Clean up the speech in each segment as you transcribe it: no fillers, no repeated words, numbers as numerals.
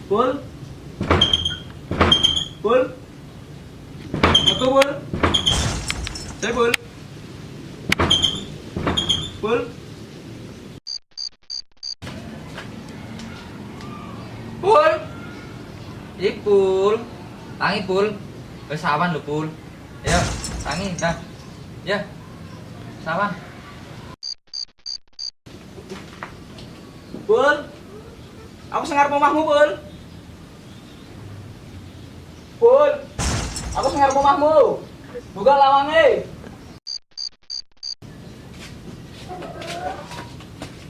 Pul. Pul. Aku Pul. Saya Pul. Pul. Pul. Pul. Tangi Pul. Wis sawan lho Pul. Ayo, tangi dah. Ya. Sawan. Pul. Aku sengar omahmu, Pul. Pul. Aku sengar omahmu. Buka lawange.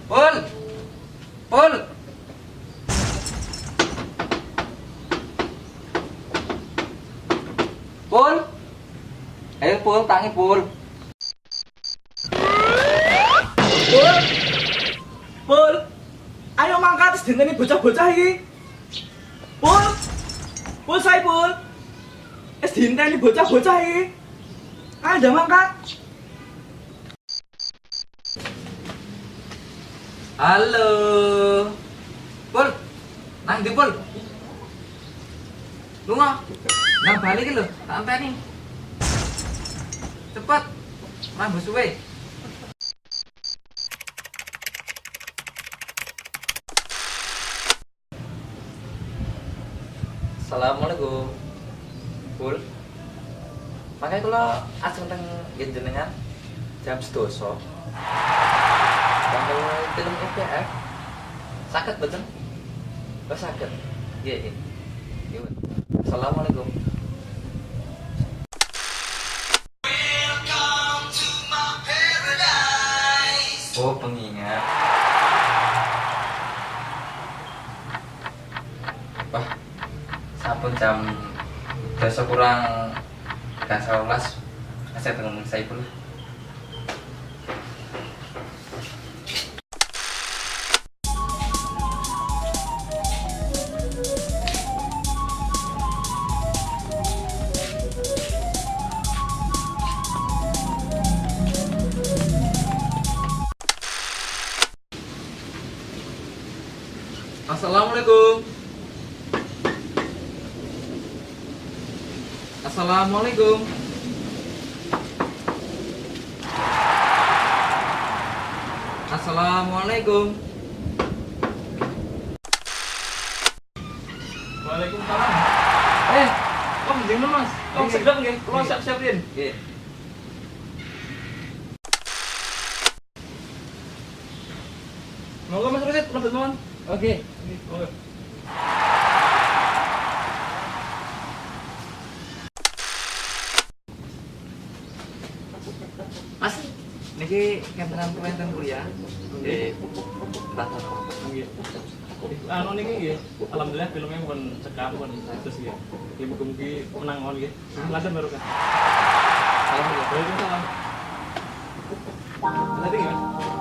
Pul. Pul. Pul. Ayo Pul, tangi Pul. Pul. Pul. Ayo mangkat sedentene bocah-bocah iki. Pul. Pul saya Pul. Es dinteni bocah-bocah iki. Ayo ndak mangkat. Halo. Pul. Nang ndi Pul? Lunga. Nang balik iki lho, tak anteni. Cepet. Mambu suwe. Assalamualaikum. Pul. Makanya kalau ajeng teng jenengan jam 12. Damel film FPF. Saged mboten? Wes saged. Nggih, nggih. Nggih. Assalamualaikum. Oh, pengingat. Wah, sampun jam desa kurang gak 11. Saya dengan saya pula. Assalamualaikum. Assalamualaikum. Assalamualaikum. Waalaikumsalam. Om jeneng Mas. Om Nggih. sedang nggih. Kula Nggih. siap-siap rin. Nggih. Monggo Mas Rosid, mlebet mawon. Oke. Monggo. Mas, niki kentenan pementen kuliah. Nggih. Batas. Nggih. Anu niki nggih. Alhamdulillah filmnya pun cekap pun terus nggih. Nggih mugi-mugi menang mawon nggih. Langsung baru kan. Alhamdulillah. Waalaikumsalam. Tadi nggih Mas.